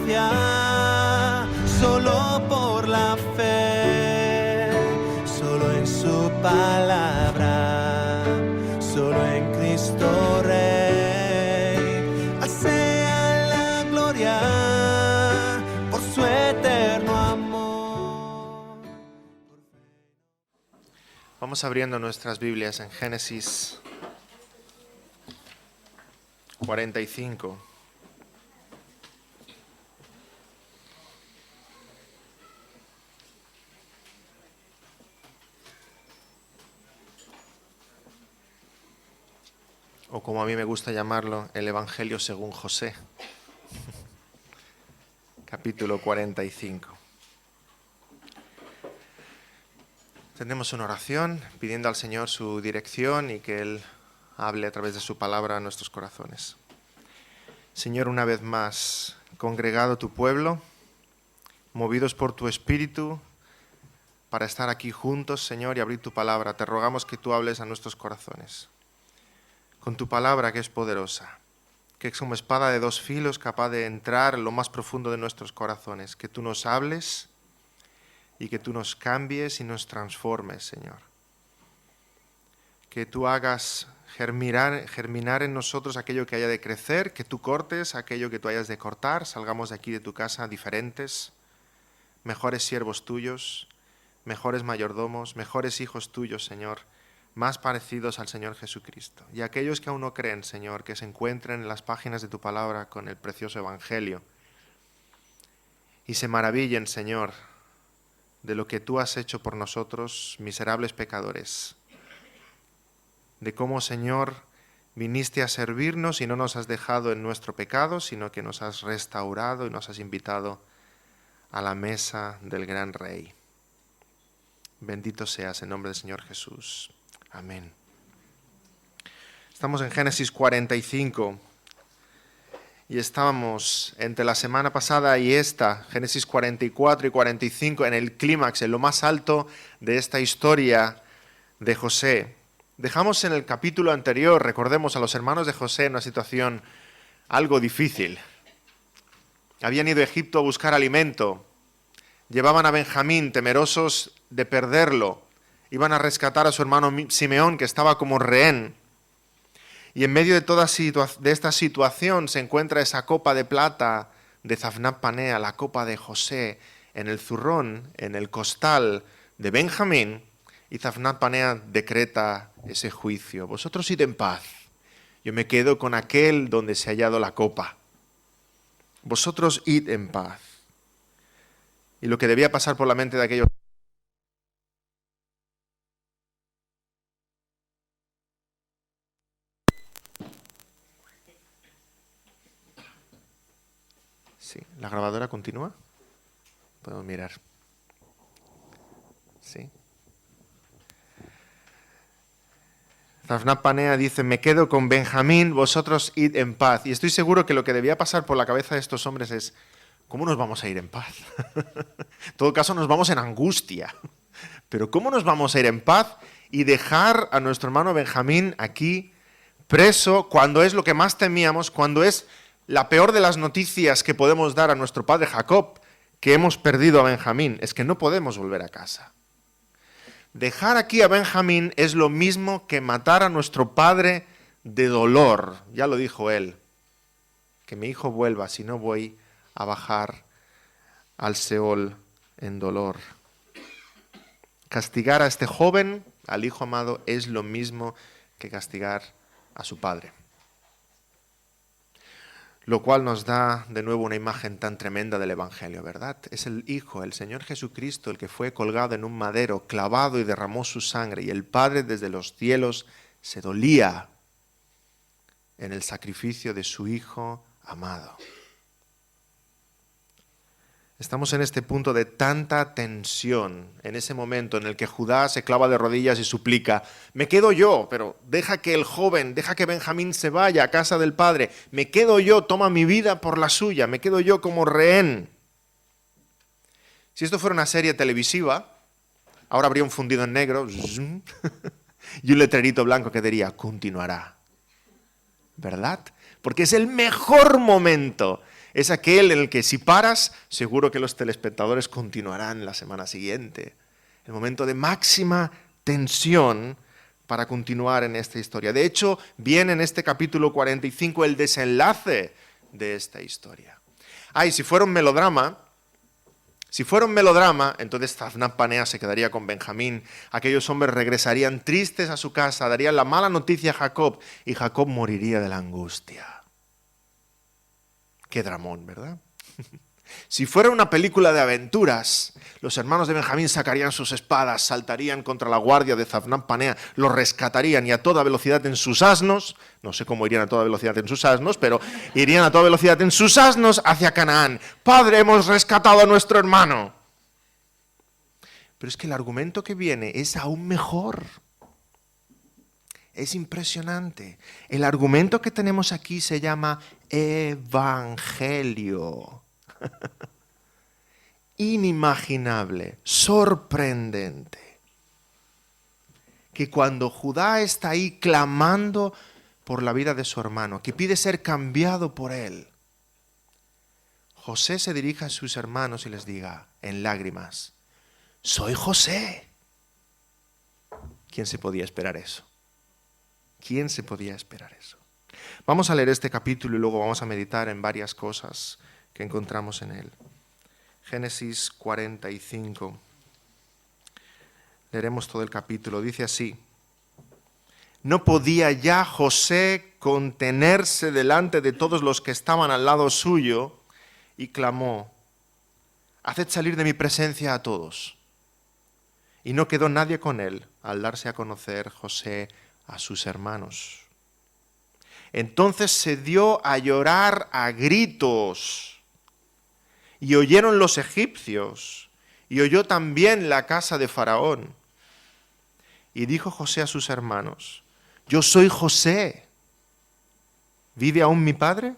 confiar solo por la fe, solo en su palabra, solo en Cristo Rey. Al sea la gloria por su eterno amor. Vamos abriendo nuestras Biblias en Génesis 45. O como a mí me gusta llamarlo, el Evangelio según José. Capítulo 45. Tendremos una oración pidiendo al Señor su dirección y que Él hable a través de su palabra a nuestros corazones. Señor, una vez más, congregado tu pueblo, movidos por tu Espíritu, para estar aquí juntos, Señor, y abrir tu palabra, te rogamos que tú hables a nuestros corazones. Con tu palabra que es poderosa, que es como espada de dos filos capaz de entrar en lo más profundo de nuestros corazones, que tú nos hables y que tú nos cambies y nos transformes, Señor. Que tú hagas germinar en nosotros aquello que haya de crecer, que tú cortes aquello que tú hayas de cortar, salgamos de aquí de tu casa diferentes, mejores siervos tuyos, mejores mayordomos, mejores hijos tuyos, Señor, más parecidos al Señor Jesucristo. Y aquellos que aún no creen, Señor, que se encuentren en las páginas de tu palabra con el precioso Evangelio y se maravillen, Señor, de lo que tú has hecho por nosotros, miserables pecadores, de cómo, Señor, viniste a servirnos y no nos has dejado en nuestro pecado, sino que nos has restaurado y nos has invitado a la mesa del gran Rey. Bendito seas en nombre del Señor Jesús. Amén. Estamos en Génesis 45 y estábamos entre la semana pasada y esta, Génesis 44 y 45, en el clímax, en lo más alto de esta historia de José. Dejamos en el capítulo anterior, recordemos, a los hermanos de José en una situación algo difícil. Habían ido a Egipto a buscar alimento, llevaban a Benjamín temerosos de perderlo, iban a rescatar a su hermano Simeón, que estaba como rehén. Y en medio de toda esta situación se encuentra esa copa de plata de Zaphnath Panea, la copa de José, en el zurrón, en el costal de Benjamín, y Zaphnath Panea decreta ese juicio. Vosotros id en paz, yo me quedo con aquel donde se ha hallado la copa. Vosotros id en paz. Y lo que debía pasar por la mente de aquellos... Sí, ¿la grabadora continúa? Podemos mirar. Sí. Zaphnath Panea dice, me quedo con Benjamín, vosotros id en paz. Y estoy seguro que lo que debía pasar por la cabeza de estos hombres es, ¿cómo nos vamos a ir en paz? En todo caso, nos vamos en angustia. Pero ¿cómo nos vamos a ir en paz y dejar a nuestro hermano Benjamín aquí preso cuando es lo que más temíamos, cuando es la peor de las noticias que podemos dar a nuestro padre Jacob, que hemos perdido a Benjamín? Es que no podemos volver a casa. Dejar aquí a Benjamín es lo mismo que matar a nuestro padre de dolor. Ya lo dijo él, que mi hijo vuelva, si no voy a bajar al Seol en dolor. Castigar a este joven, al hijo amado, es lo mismo que castigar a su padre. Lo cual nos da de nuevo una imagen tan tremenda del Evangelio, ¿verdad? Es el Hijo, el Señor Jesucristo, el que fue colgado en un madero, clavado y derramó su sangre, y el Padre desde los cielos se dolía en el sacrificio de su Hijo amado. Estamos en este punto de tanta tensión, en ese momento en el que Judá se clava de rodillas y suplica, me quedo yo, pero deja que el joven, deja que Benjamín se vaya a casa del padre, me quedo yo, toma mi vida por la suya, me quedo yo como rehén. Si esto fuera una serie televisiva, ahora habría un fundido en negro y un letrerito blanco que diría, continuará. ¿Verdad? Porque es el mejor momento Es aquel en el que si paras, seguro que los telespectadores continuarán la semana siguiente. El momento de máxima tensión para continuar en esta historia. De hecho, viene en este capítulo 45 el desenlace de esta historia. Y si fuera un melodrama, entonces Tafnat-Panea se quedaría con Benjamín. Aquellos hombres regresarían tristes a su casa, darían la mala noticia a Jacob y Jacob moriría de la angustia. Qué dramón, ¿verdad? Si fuera una película de aventuras, los hermanos de Benjamín sacarían sus espadas, saltarían contra la guardia de Tafnat-Panea, los rescatarían y a toda velocidad en sus asnos, no sé cómo irían a toda velocidad en sus asnos, pero irían a toda velocidad en sus asnos hacia Canaán. Padre, hemos rescatado a nuestro hermano. Pero es que el argumento que viene es aún mejor. Es impresionante. El argumento que tenemos aquí se llama evangelio. Inimaginable, sorprendente. Que cuando Judá está ahí clamando por la vida de su hermano, que pide ser cambiado por él, José se dirige a sus hermanos y les diga, en lágrimas, soy José. ¿Quién se podía esperar eso? ¿Quién se podía esperar eso? Vamos a leer este capítulo y luego vamos a meditar en varias cosas que encontramos en él. Génesis 45. Leeremos todo el capítulo. Dice así: no podía ya José contenerse delante de todos los que estaban al lado suyo y clamó: haced salir de mi presencia a todos. Y no quedó nadie con él al darse a conocer José a sus hermanos. Entonces se dio a llorar a gritos. Y oyeron los egipcios, y oyó también la casa de Faraón. Y dijo José a sus hermanos: yo soy José. ¿Vive aún mi padre?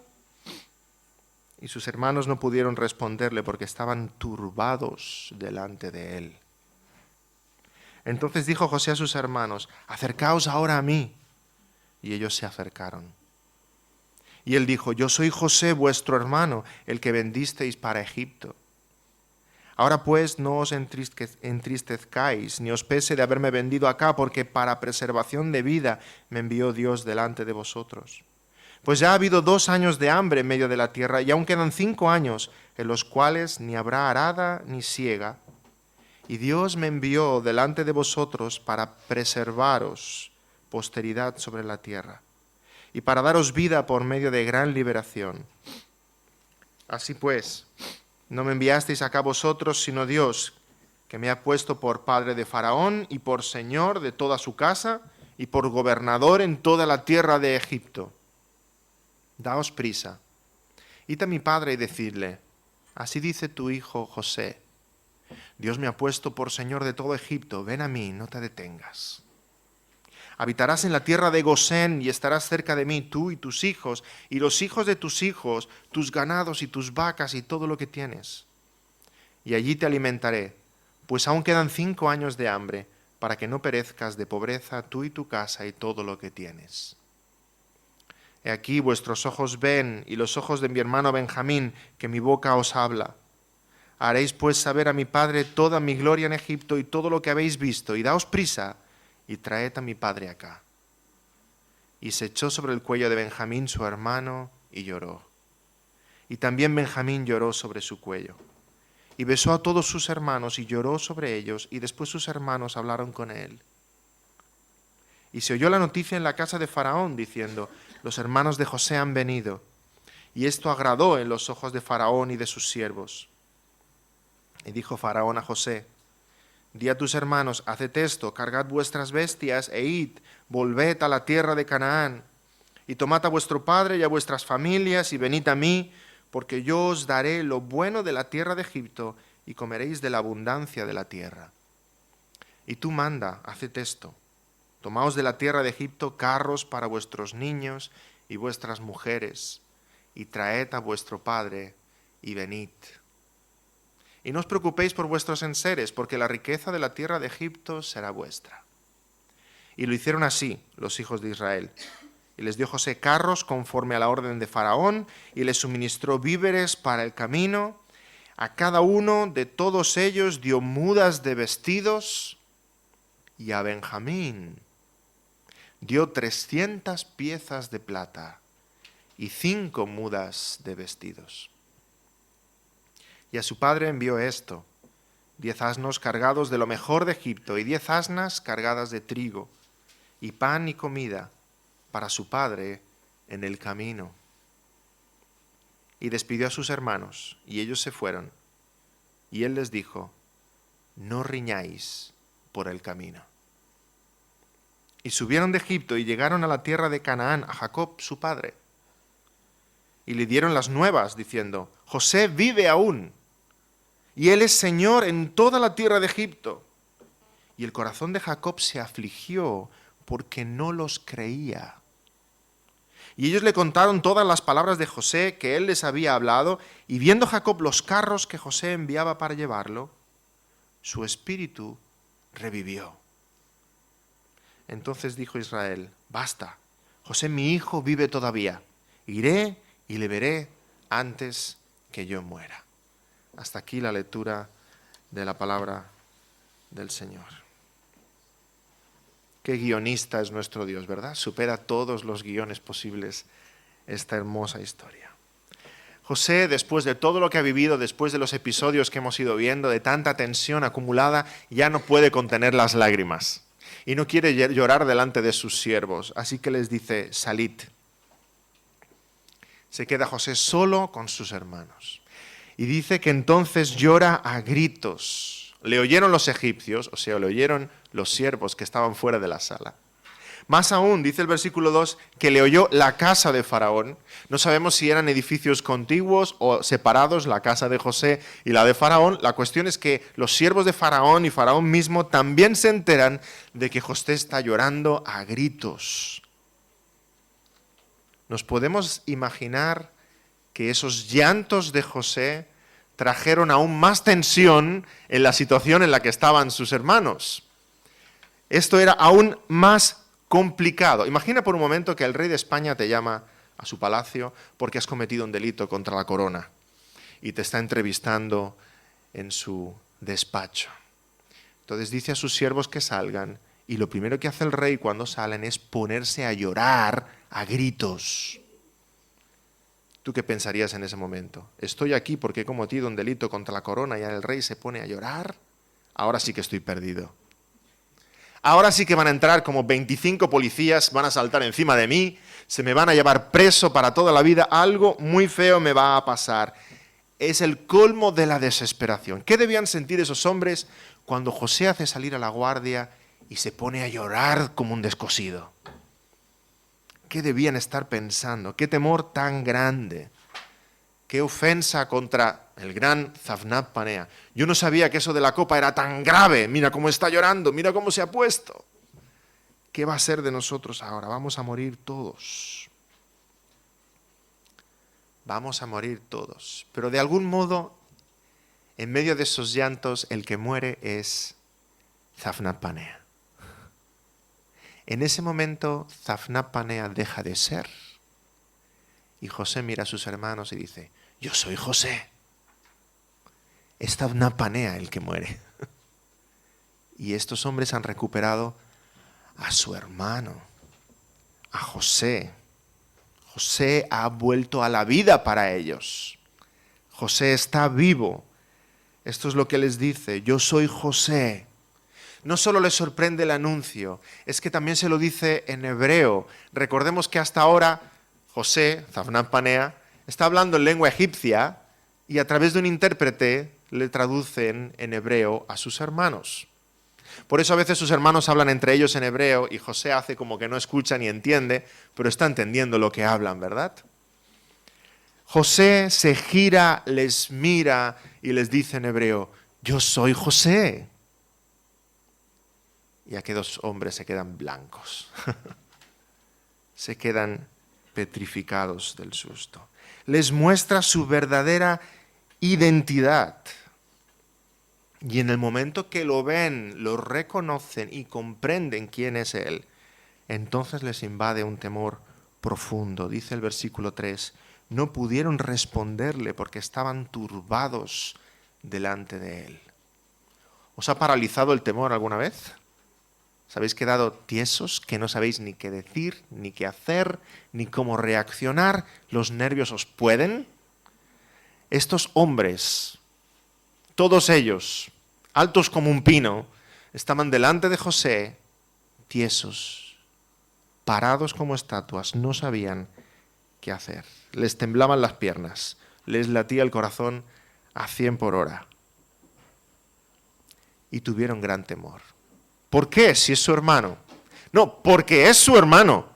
Y sus hermanos no pudieron responderle porque estaban turbados delante de él. Entonces dijo José a sus hermanos: acercaos ahora a mí. Y ellos se acercaron. Y él dijo: yo soy José, vuestro hermano, el que vendisteis para Egipto. Ahora pues no os entristezcáis, ni os pese de haberme vendido acá, porque para preservación de vida me envió Dios delante de vosotros. Pues ya ha habido 2 años de hambre en medio de la tierra, y aún quedan 5 años, en los cuales ni habrá arada ni siega. Y Dios me envió delante de vosotros para preservaros posteridad sobre la tierra, y para daros vida por medio de gran liberación. Así pues, no me enviasteis acá vosotros, sino Dios, que me ha puesto por padre de Faraón y por señor de toda su casa y por gobernador en toda la tierra de Egipto. Daos prisa, id a mi padre y decidle: así dice tu hijo José, Dios me ha puesto por señor de todo Egipto, ven a mí, no te detengas. Habitarás en la tierra de Gosén y estarás cerca de mí, tú y tus hijos, y los hijos de tus hijos, tus ganados y tus vacas y todo lo que tienes. Y allí te alimentaré, pues aún quedan 5 años de hambre, para que no perezcas de pobreza tú y tu casa y todo lo que tienes. He aquí vuestros ojos ven, y los ojos de mi hermano Benjamín, que mi boca os habla. Haréis pues saber a mi padre toda mi gloria en Egipto y todo lo que habéis visto, y daos prisa, y traed a mi padre acá. Y se echó sobre el cuello de Benjamín su hermano y lloró. Y también Benjamín lloró sobre su cuello. Y besó a todos sus hermanos y lloró sobre ellos, y después sus hermanos hablaron con él. Y se oyó la noticia en la casa de Faraón, diciendo: los hermanos de José han venido. Y esto agradó en los ojos de Faraón y de sus siervos. Y dijo Faraón a José: di a tus hermanos, haced esto, cargad vuestras bestias e id, volved a la tierra de Canaán, y tomad a vuestro padre y a vuestras familias y venid a mí, porque yo os daré lo bueno de la tierra de Egipto y comeréis de la abundancia de la tierra. Y tú manda, haced esto, tomaos de la tierra de Egipto carros para vuestros niños y vuestras mujeres, y traed a vuestro padre y venid. Y no os preocupéis por vuestros enseres, porque la riqueza de la tierra de Egipto será vuestra. Y lo hicieron así los hijos de Israel. Y les dio José carros conforme a la orden de Faraón, y les suministró víveres para el camino. A cada uno de todos ellos dio mudas de vestidos, y a Benjamín dio 300 piezas de plata y 5 mudas de vestidos. Y a su padre envió esto: 10 asnos cargados de lo mejor de Egipto, y 10 asnas cargadas de trigo, y pan y comida para su padre en el camino. Y despidió a sus hermanos, y ellos se fueron. Y él les dijo: no riñáis por el camino. Y subieron de Egipto y llegaron a la tierra de Canaán, a Jacob su padre. Y le dieron las nuevas, diciendo: José vive aún, y él es señor en toda la tierra de Egipto. Y el corazón de Jacob se afligió porque no los creía. Y ellos le contaron todas las palabras de José que él les había hablado, y viendo Jacob los carros que José enviaba para llevarlo, su espíritu revivió. Entonces dijo Israel: basta, José mi hijo vive todavía, iré y le veré antes que yo muera. Hasta aquí la lectura de la palabra del Señor. Qué guionista es nuestro Dios, ¿verdad? Supera todos los guiones posibles esta hermosa historia. José, después de todo lo que ha vivido, después de los episodios que hemos ido viendo, de tanta tensión acumulada, ya no puede contener las lágrimas y no quiere llorar delante de sus siervos, así que les dice: salid. Se queda José solo con sus hermanos y dice que entonces llora a gritos. Le oyeron los egipcios, o sea, le oyeron los siervos que estaban fuera de la sala. Más aún, dice el versículo 2, que le oyó la casa de Faraón. No sabemos si eran edificios contiguos o separados, la casa de José y la de Faraón. La cuestión es que los siervos de Faraón y Faraón mismo también se enteran de que José está llorando a gritos. Nos podemos imaginar que esos llantos de José trajeron aún más tensión en la situación en la que estaban sus hermanos. Esto era aún más complicado. Imagina por un momento que el rey de España te llama a su palacio porque has cometido un delito contra la corona y te está entrevistando en su despacho. Entonces dice a sus siervos que salgan, y lo primero que hace el rey cuando salen es ponerse a llorar a gritos. ¿Tú qué pensarías en ese momento? Estoy aquí porque he cometido un delito contra la corona y el rey se pone a llorar. Ahora sí que estoy perdido. Ahora sí que van a entrar como 25 policías, van a saltar encima de mí, se me van a llevar preso para toda la vida, algo muy feo me va a pasar. Es el colmo de la desesperación. ¿Qué debían sentir esos hombres cuando José hace salir a la guardia y se pone a llorar como un descosido? ¿Qué debían estar pensando? ¿Qué temor tan grande? ¿Qué ofensa contra el gran Zafnat Panea? Yo no sabía que eso de la copa era tan grave. Mira cómo está llorando, mira cómo se ha puesto. ¿Qué va a ser de nosotros ahora? Vamos a morir todos. Vamos a morir todos. Pero de algún modo, en medio de esos llantos, el que muere es Zafnat Panea. En ese momento, Zafnat Panea deja de ser. Y José mira a sus hermanos y dice: yo soy José. Es Zafnat Panea el que muere. Y estos hombres han recuperado a su hermano, a José. José ha vuelto a la vida para ellos. José está vivo. Esto es lo que les dice: yo soy José. No solo les sorprende el anuncio, es que también se lo dice en hebreo. Recordemos que hasta ahora José, Zafnat Panea, está hablando en lengua egipcia y a través de un intérprete le traducen en hebreo a sus hermanos. Por eso a veces sus hermanos hablan entre ellos en hebreo y José hace como que no escucha ni entiende, pero está entendiendo lo que hablan, ¿verdad? José se gira, les mira y les dice en hebreo: yo soy José. Y aquellos hombres se quedan blancos, se quedan petrificados del susto. Les muestra su verdadera identidad. Y en el momento que lo ven, lo reconocen y comprenden quién es Él, entonces les invade un temor profundo. Dice el versículo 3, no pudieron responderle porque estaban turbados delante de él. ¿Os ha paralizado el temor alguna vez? ¿Os habéis quedado tiesos, que no sabéis ni qué decir, ni qué hacer, ni cómo reaccionar? ¿Los nervios os pueden? Estos hombres, todos ellos, altos como un pino, estaban delante de José, tiesos, parados como estatuas, no sabían qué hacer. Les temblaban las piernas, les latía el corazón a 100 por hora. Y tuvieron gran temor. ¿Por qué? Si es su hermano. No, porque es su hermano.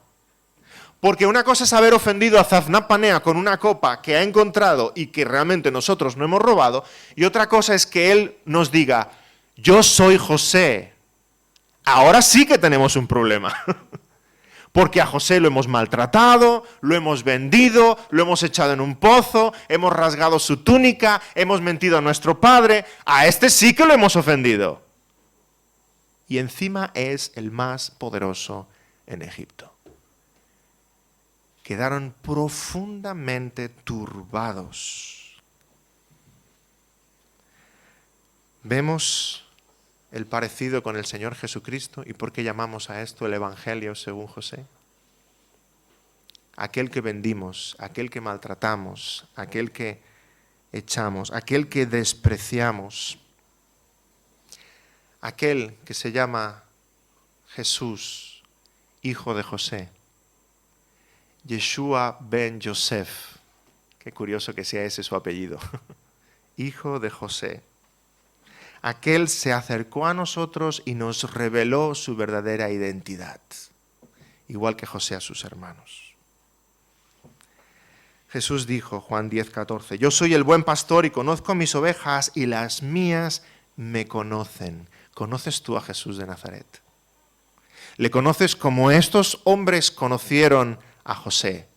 Porque una cosa es haber ofendido a Zaphnath-Paaneah con una copa que ha encontrado y que realmente nosotros no hemos robado, y otra cosa es que él nos diga, yo soy José. Ahora sí que tenemos un problema. Porque a José lo hemos maltratado, lo hemos vendido, lo hemos echado en un pozo, hemos rasgado su túnica, hemos mentido a nuestro padre. A este sí que lo hemos ofendido. Y encima es el más poderoso en Egipto. Quedaron profundamente turbados. Vemos el parecido con el Señor Jesucristo y por qué llamamos a esto el Evangelio según José. Aquel que vendimos, aquel que maltratamos, aquel que echamos, aquel que despreciamos, aquel que se llama Jesús, hijo de José, Yeshua ben Yosef, qué curioso que sea ese su apellido, hijo de José. Aquel se acercó a nosotros y nos reveló su verdadera identidad, igual que José a sus hermanos. Jesús dijo, Juan 10:14, yo soy el buen pastor y conozco mis ovejas y las mías me conocen. ¿Conoces tú a Jesús de Nazaret? ¿Le conoces como estos hombres conocieron a José?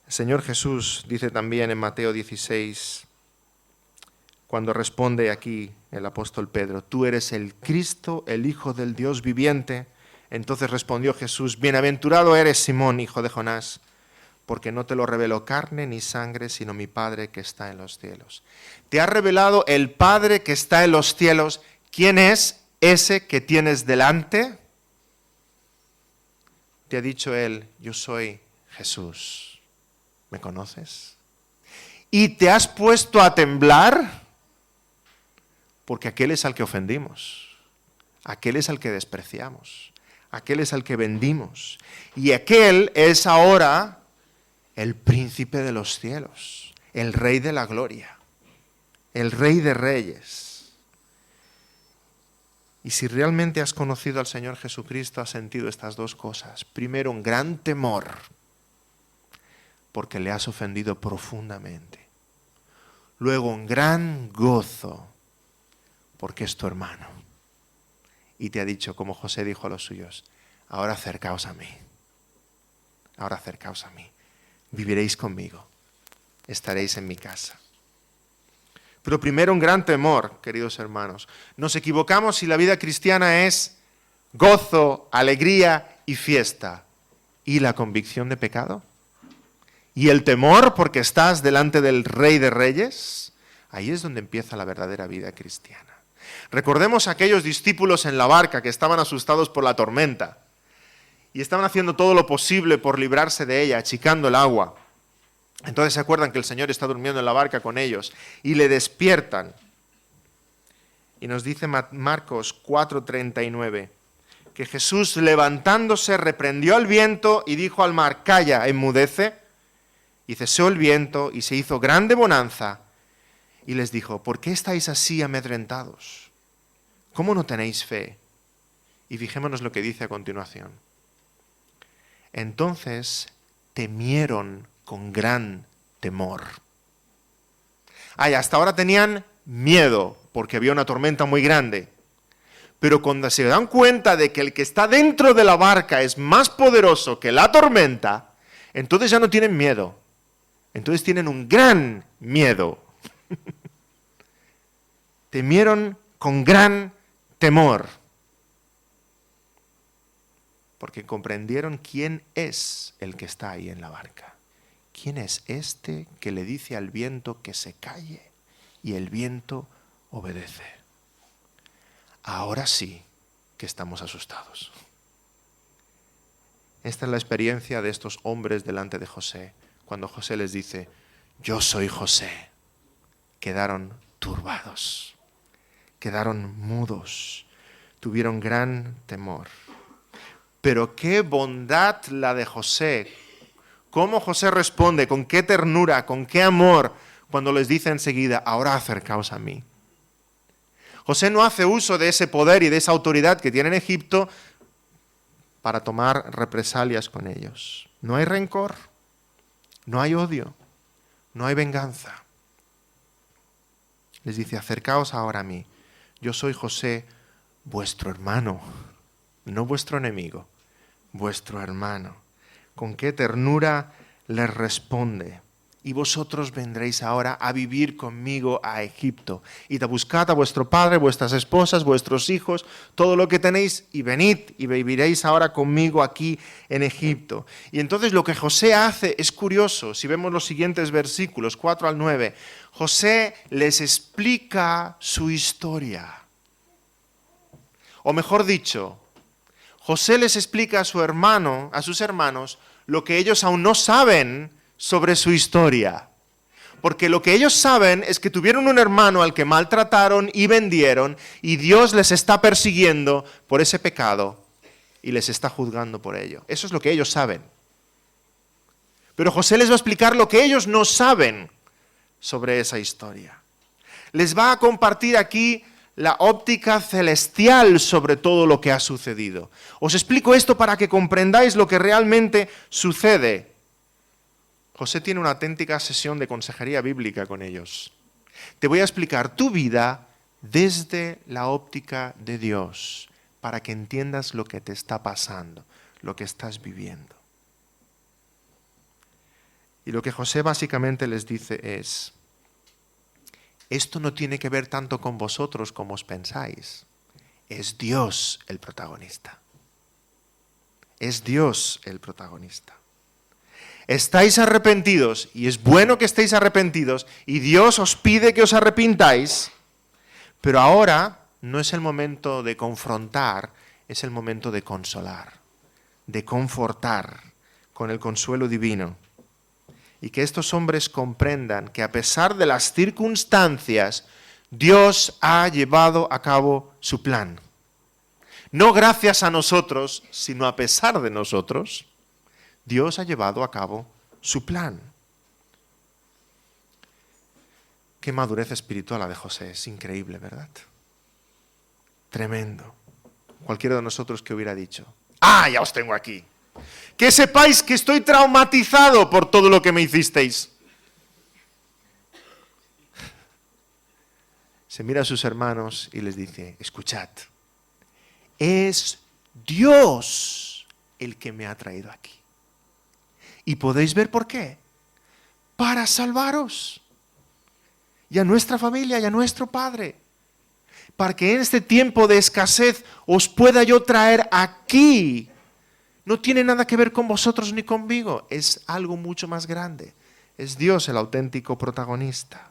El Señor Jesús dice también en Mateo 16, cuando responde aquí el apóstol Pedro, tú eres el Cristo, el Hijo del Dios viviente. Entonces respondió Jesús, bienaventurado eres Simón, hijo de Jonás, porque no te lo reveló carne ni sangre, sino mi Padre que está en los cielos. Te ha revelado el Padre que está en los cielos. ¿Quién es ese que tienes delante? Te ha dicho él, yo soy Jesús. ¿Me conoces? ¿Y te has puesto a temblar? Porque aquel es al que ofendimos, aquel es al que despreciamos, aquel es al que vendimos. Y aquel es ahora el príncipe de los cielos, el rey de la gloria, el rey de reyes. Y si realmente has conocido al Señor Jesucristo, has sentido estas dos cosas. Primero, un gran temor, porque le has ofendido profundamente. Luego, un gran gozo, porque es tu hermano. Y te ha dicho, como José dijo a los suyos, ahora acercaos a mí. Ahora acercaos a mí. Viviréis conmigo. Estaréis en mi casa. Pero primero un gran temor, queridos hermanos. Nos equivocamos si la vida cristiana es gozo, alegría y fiesta. ¿Y la convicción de pecado? ¿Y el temor porque estás delante del Rey de Reyes? Ahí es donde empieza la verdadera vida cristiana. Recordemos a aquellos discípulos en la barca que estaban asustados por la tormenta y estaban haciendo todo lo posible por librarse de ella, achicando el agua. Entonces se acuerdan que el Señor está durmiendo en la barca con ellos y le despiertan. Y nos dice Marcos 4:39 que Jesús, levantándose, reprendió al viento y dijo al mar, calla, enmudece. Y cesó el viento y se hizo grande bonanza. Y les dijo, ¿por qué estáis así amedrentados? ¿Cómo no tenéis fe? Y fijémonos lo que dice a continuación. Entonces temieron con gran temor. Hasta ahora tenían miedo porque había una tormenta muy grande. Pero cuando se dan cuenta de que el que está dentro de la barca es más poderoso que la tormenta, entonces ya no tienen miedo. Entonces tienen un gran miedo. Temieron con gran temor. porque comprendieron quién es el que está ahí en la barca. ¿Quién es este que le dice al viento que se calle y el viento obedece? Ahora sí que estamos asustados. Esta es la experiencia de estos hombres delante de José, cuando José les dice, yo soy José. Quedaron turbados, quedaron mudos, tuvieron gran temor. Pero qué bondad la de José. Cómo José responde, con qué ternura, con qué amor, cuando les dice enseguida, ahora acercaos a mí. José no hace uso de ese poder y de esa autoridad que tiene en Egipto para tomar represalias con ellos. No hay rencor, no hay odio, no hay venganza. Les dice, acercaos ahora a mí. Yo soy José, vuestro hermano, no vuestro enemigo, vuestro hermano. Con qué ternura les responde. Y vosotros vendréis ahora a vivir conmigo a Egipto. Id a buscad a vuestro padre, vuestras esposas, vuestros hijos, todo lo que tenéis, y venid y viviréis ahora conmigo aquí en Egipto. Y entonces lo que José hace es curioso. Si vemos los siguientes versículos, 4 al 9, José les explica su historia. O mejor dicho, José les explica a sus hermanos, lo que ellos aún no saben sobre su historia. Porque lo que ellos saben es que tuvieron un hermano al que maltrataron y vendieron, y Dios les está persiguiendo por ese pecado y les está juzgando por ello. Eso es lo que ellos saben. Pero José les va a explicar lo que ellos no saben sobre esa historia. Les va a compartir aquí la óptica celestial sobre todo lo que ha sucedido. Os explico esto para que comprendáis lo que realmente sucede. José tiene una auténtica sesión de consejería bíblica con ellos. Te voy a explicar tu vida desde la óptica de Dios, para que entiendas lo que te está pasando, lo que estás viviendo. Y lo que José básicamente les dice es, esto no tiene que ver tanto con vosotros como os pensáis. Es Dios el protagonista. Es Dios el protagonista. Estáis arrepentidos, y es bueno que estéis arrepentidos, y Dios os pide que os arrepintáis, pero ahora no es el momento de confrontar, es el momento de consolar, de confortar con el consuelo divino. Y que estos hombres comprendan que a pesar de las circunstancias, Dios ha llevado a cabo su plan. No gracias a nosotros, sino a pesar de nosotros, Dios ha llevado a cabo su plan. Qué madurez espiritual la de José, es increíble, ¿verdad? Tremendo. Cualquiera de nosotros que hubiera dicho, ¡ah, ya os tengo aquí! Que sepáis que estoy traumatizado por todo lo que me hicisteis. Se mira a sus hermanos y les dice, escuchad, es Dios el que me ha traído aquí. Y podéis ver por qué. Para salvaros. Y a nuestra familia y a nuestro Padre. Para que en este tiempo de escasez os pueda yo traer aquí. No tiene nada que ver con vosotros ni conmigo. Es algo mucho más grande. Es Dios el auténtico protagonista.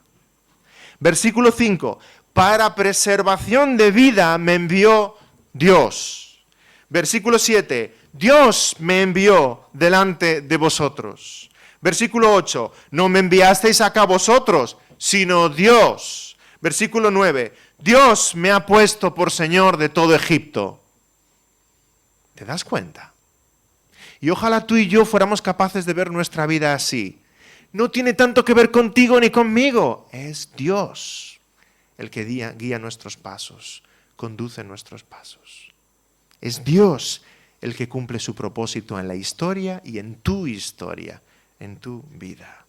Versículo 5. Para preservación de vida me envió Dios. Versículo 7. Dios me envió delante de vosotros. Versículo 8. No me enviasteis acá vosotros, sino Dios. Versículo 9. Dios me ha puesto por Señor de todo Egipto. ¿Te das cuenta? Y ojalá tú y yo fuéramos capaces de ver nuestra vida así. No tiene tanto que ver contigo ni conmigo. Es Dios el que guía nuestros pasos, conduce nuestros pasos. Es Dios el que cumple su propósito en la historia y en tu historia, en tu vida.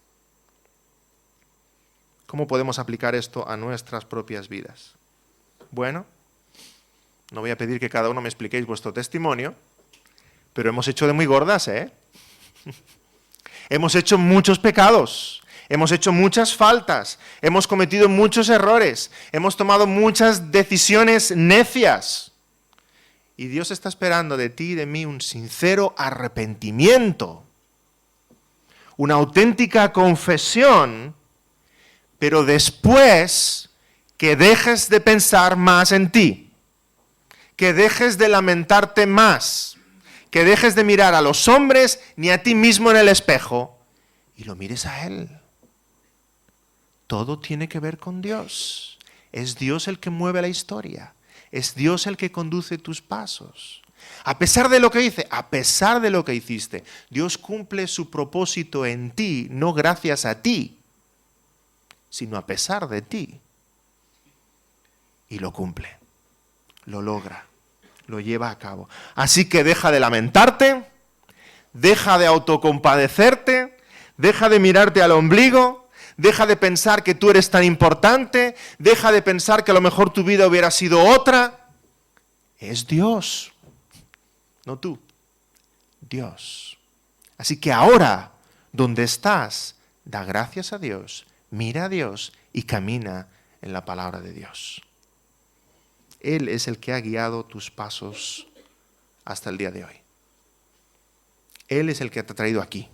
¿Cómo podemos aplicar esto a nuestras propias vidas? Bueno, no voy a pedir que cada uno me expliquéis vuestro testimonio, pero hemos hecho de muy gordas, ¿eh? Hemos hecho muchos pecados, hemos hecho muchas faltas, hemos cometido muchos errores, hemos tomado muchas decisiones necias. Y Dios está esperando de ti y de mí un sincero arrepentimiento, una auténtica confesión, pero después que dejes de pensar más en ti, que dejes de lamentarte más, que dejes de mirar a los hombres ni a ti mismo en el espejo y lo mires a Él. Todo tiene que ver con Dios. Es Dios el que mueve la historia. Es Dios el que conduce tus pasos. A pesar de lo que hice, a pesar de lo que hiciste, Dios cumple su propósito en ti, no gracias a ti, sino a pesar de ti. Y lo cumple, lo logra, lo lleva a cabo. Así que deja de lamentarte, deja de autocompadecerte, deja de mirarte al ombligo, deja de pensar que tú eres tan importante, deja de pensar que a lo mejor tu vida hubiera sido otra. Es Dios, no tú, Dios. Así que ahora, donde estás, da gracias a Dios, mira a Dios y camina en la palabra de Dios. Él es el que ha guiado tus pasos hasta el día de hoy. Él es el que te ha traído aquí.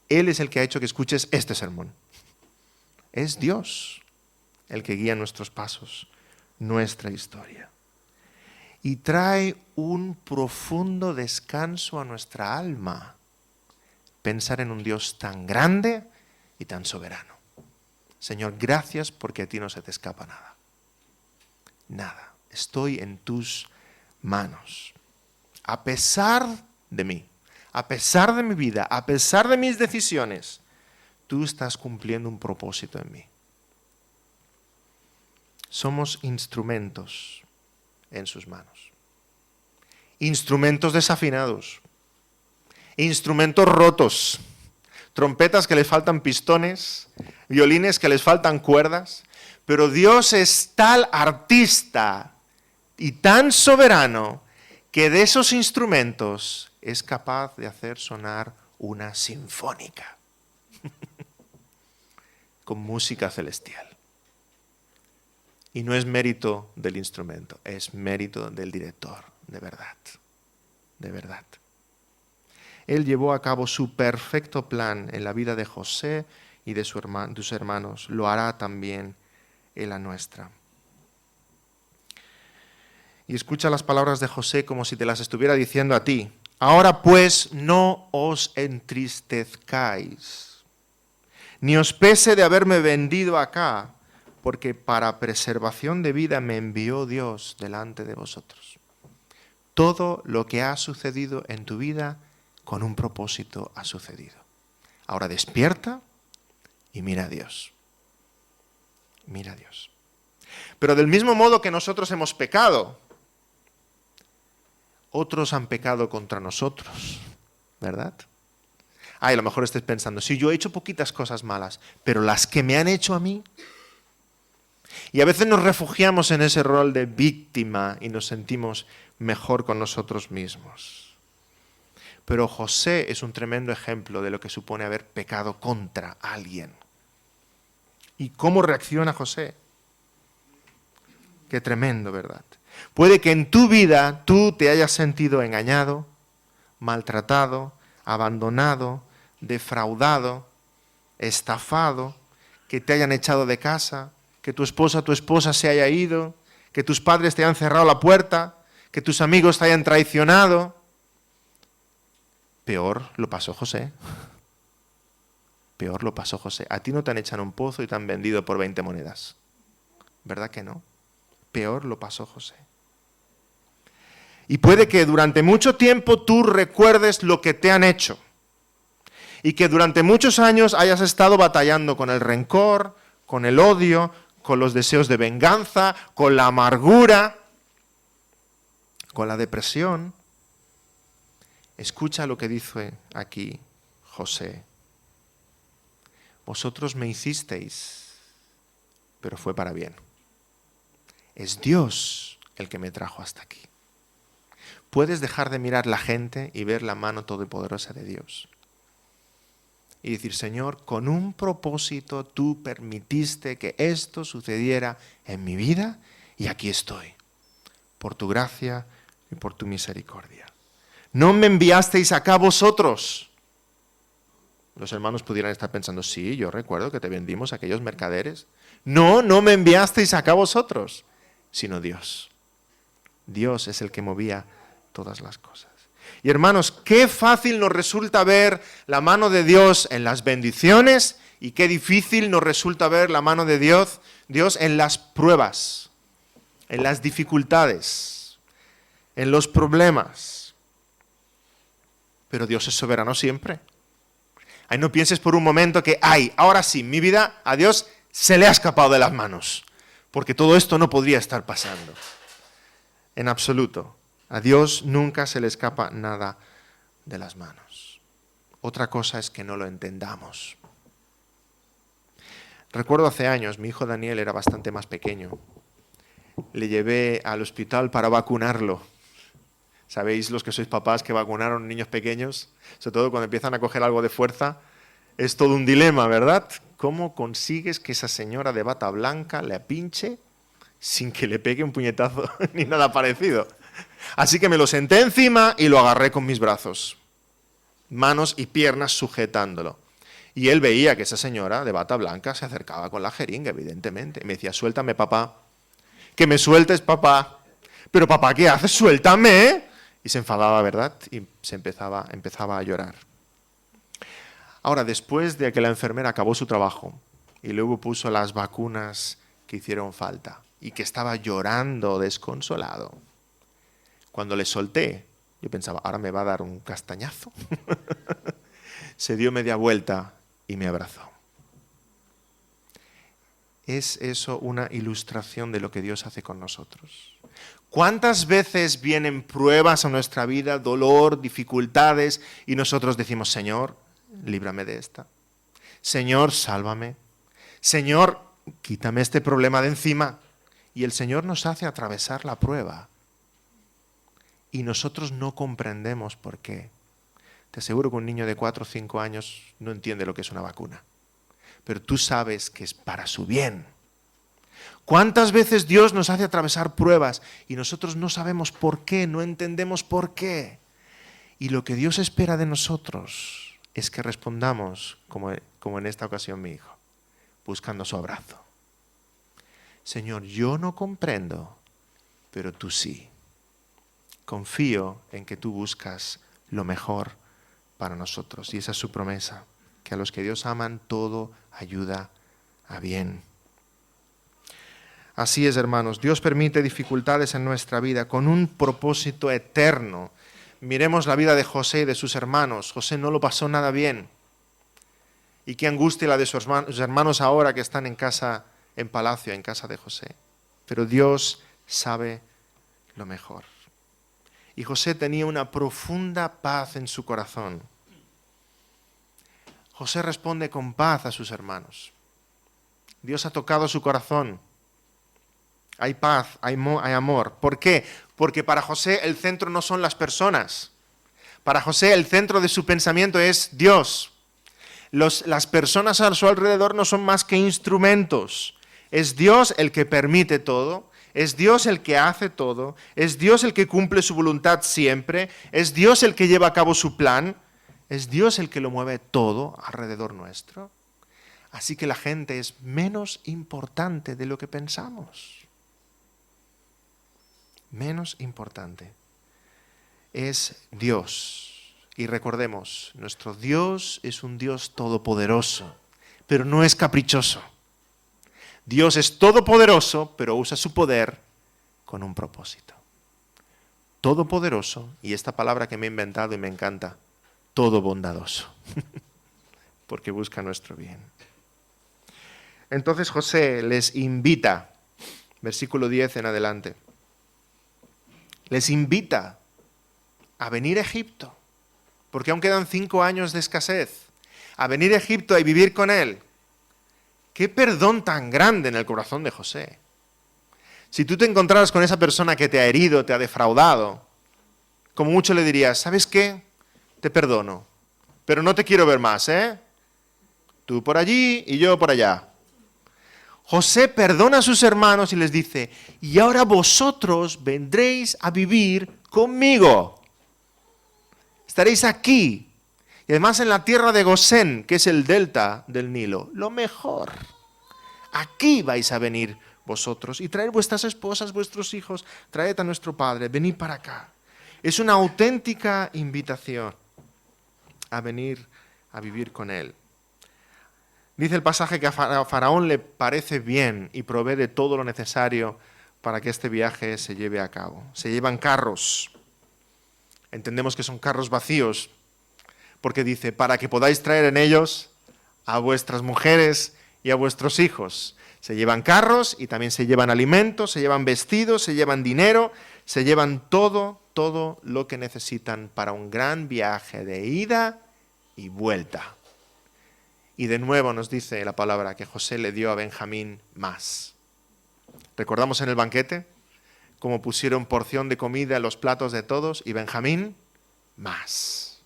Él es el que ha hecho que escuches este sermón. Es Dios el que guía nuestros pasos, nuestra historia. Y trae un profundo descanso a nuestra alma pensar en un Dios tan grande y tan soberano. Señor, gracias porque a ti no se te escapa nada. Nada. Estoy en tus manos. A pesar de mí, a pesar de mi vida, a pesar de mis decisiones, tú estás cumpliendo un propósito en mí. Somos instrumentos en sus manos. Instrumentos desafinados. Instrumentos rotos. Trompetas que les faltan pistones. Violines que les faltan cuerdas. Pero Dios es tal artista y tan soberano que de esos instrumentos es capaz de hacer sonar una sinfónica con música celestial. Y no es mérito del instrumento, es mérito del director, de verdad, de verdad. Él llevó a cabo su perfecto plan en la vida de José y de sus hermanos. Lo hará también en la nuestra. Y escucha las palabras de José como si te las estuviera diciendo a ti. Ahora pues no os entristezcáis, ni os pese de haberme vendido acá, porque para preservación de vida me envió Dios delante de vosotros. Todo lo que ha sucedido en tu vida con un propósito ha sucedido. Ahora despierta y mira a Dios. Mira a Dios. Pero del mismo modo que nosotros hemos pecado, otros han pecado contra nosotros, ¿verdad? A lo mejor estés pensando, sí, yo he hecho poquitas cosas malas, pero las que me han hecho a mí. Y a veces nos refugiamos en ese rol de víctima y nos sentimos mejor con nosotros mismos. Pero José es un tremendo ejemplo de lo que supone haber pecado contra alguien. ¿Y cómo reacciona José? Qué tremendo, ¿verdad? Puede que en tu vida tú te hayas sentido engañado, maltratado, abandonado, defraudado, estafado, que te hayan echado de casa, que tu esposa se haya ido, que tus padres te hayan cerrado la puerta, que tus amigos te hayan traicionado. Peor lo pasó José. Peor lo pasó José. A ti no te han echado un pozo y te han vendido por 20 monedas. ¿Verdad que no? Peor lo pasó José. Y puede que durante mucho tiempo tú recuerdes lo que te han hecho. Y que durante muchos años hayas estado batallando con el rencor, con el odio, con los deseos de venganza, con la amargura, con la depresión. Escucha lo que dice aquí José. Vosotros me hicisteis, pero fue para bien. Es Dios el que me trajo hasta aquí. Puedes dejar de mirar la gente y ver la mano todopoderosa de Dios. Y decir, Señor, con un propósito tú permitiste que esto sucediera en mi vida y aquí estoy. Por tu gracia, y por tu misericordia. No me enviasteis acá vosotros. Los hermanos pudieran estar pensando, sí, yo recuerdo que te vendimos a aquellos mercaderes. No, no me enviasteis acá vosotros, sino Dios. Dios es el que movía todas las cosas. Y hermanos, qué fácil nos resulta ver la mano de Dios en las bendiciones y qué difícil nos resulta ver la mano de Dios en las pruebas, en las dificultades, en los problemas. Pero Dios es soberano siempre. Ay, no pienses por un momento que, ahora sí, mi vida a Dios se le ha escapado de las manos, porque todo esto no podría estar pasando. En absoluto. A Dios nunca se le escapa nada de las manos. Otra cosa es que no lo entendamos. Recuerdo hace años, mi hijo Daniel era bastante más pequeño. Le llevé al hospital para vacunarlo. ¿Sabéis los que sois papás que vacunaron niños pequeños? Sobre todo cuando empiezan a coger algo de fuerza. Es todo un dilema, ¿verdad? ¿Cómo consigues que esa señora de bata blanca le pinche sin que le pegue un puñetazo ni nada parecido? Así que me lo senté encima y lo agarré con mis brazos, manos y piernas sujetándolo. Y él veía que esa señora de bata blanca se acercaba con la jeringa, evidentemente. Y me decía, suéltame, papá. Que me sueltes, papá. Pero papá, ¿qué haces? Suéltame. Y se enfadaba, ¿verdad? Y empezaba a llorar. Ahora, después de que la enfermera acabó su trabajo y luego puso las vacunas que hicieron falta y que estaba llorando desconsolado, cuando le solté, yo pensaba, ahora me va a dar un castañazo. Se dio media vuelta y me abrazó. ¿Es eso una ilustración de lo que Dios hace con nosotros? ¿Cuántas veces vienen pruebas a nuestra vida, dolor, dificultades, y nosotros decimos, Señor, líbrame de esta. Señor, sálvame. Señor, quítame este problema de encima. Y el Señor nos hace atravesar la prueba. Y nosotros no comprendemos por qué. Te aseguro que un niño de 4 o 5 años no entiende lo que es una vacuna. Pero tú sabes que es para su bien. ¿Cuántas veces Dios nos hace atravesar pruebas y nosotros no sabemos por qué, no entendemos por qué? Y lo que Dios espera de nosotros es que respondamos, como en esta ocasión mi hijo, buscando su abrazo. Señor, yo no comprendo, pero tú sí. Confío en que tú buscas lo mejor para nosotros. Y esa es su promesa, que a los que Dios aman todo ayuda a bien. Así es, hermanos, Dios permite dificultades en nuestra vida con un propósito eterno. Miremos la vida de José y de sus hermanos. José no lo pasó nada bien. Y qué angustia la de sus hermanos ahora que están en casa, en palacio, en casa de José. Pero Dios sabe lo mejor. Y José tenía una profunda paz en su corazón. José responde con paz a sus hermanos. Dios ha tocado su corazón. Hay paz, hay amor. ¿Por qué? Porque para José el centro no son las personas. Para José el centro de su pensamiento es Dios. Las personas a su alrededor no son más que instrumentos. Es Dios el que permite todo. Es Dios el que hace todo, es Dios el que cumple su voluntad siempre, es Dios el que lleva a cabo su plan, es Dios el que lo mueve todo alrededor nuestro. Así que la gente es menos importante de lo que pensamos. Menos importante. Es Dios. Y recordemos, nuestro Dios es un Dios todopoderoso, pero no es caprichoso. Dios es todopoderoso, pero usa su poder con un propósito. Todopoderoso, y esta palabra que me he inventado y me encanta, todo bondadoso, porque busca nuestro bien. Entonces José les invita, versículo 10 en adelante, les invita a venir a Egipto, porque aún quedan 5 años de escasez, a venir a Egipto y vivir con él. ¡Qué perdón tan grande en el corazón de José! Si tú te encontraras con esa persona que te ha herido, te ha defraudado, como mucho le dirías, ¿sabes qué? Te perdono, pero no te quiero ver más, ¿eh? Tú por allí y yo por allá. José perdona a sus hermanos y les dice, y ahora vosotros vendréis a vivir conmigo. Estaréis aquí. Y además en la tierra de Gosén, que es el delta del Nilo. Lo mejor. Aquí vais a venir vosotros y traer vuestras esposas, vuestros hijos. Traed a nuestro padre. Venid para acá. Es una auténtica invitación a venir a vivir con él. Dice el pasaje que a Faraón le parece bien y provee de todo lo necesario para que este viaje se lleve a cabo. Se llevan carros. Entendemos que son carros vacíos, porque dice, para que podáis traer en ellos a vuestras mujeres y a vuestros hijos. Se llevan carros y también se llevan alimentos, se llevan vestidos, se llevan dinero, se llevan todo lo que necesitan para un gran viaje de ida y vuelta. Y de nuevo nos dice la palabra que José le dio a Benjamín más. ¿Recordamos en el banquete cómo pusieron porción de comida en los platos de todos? Y Benjamín, más,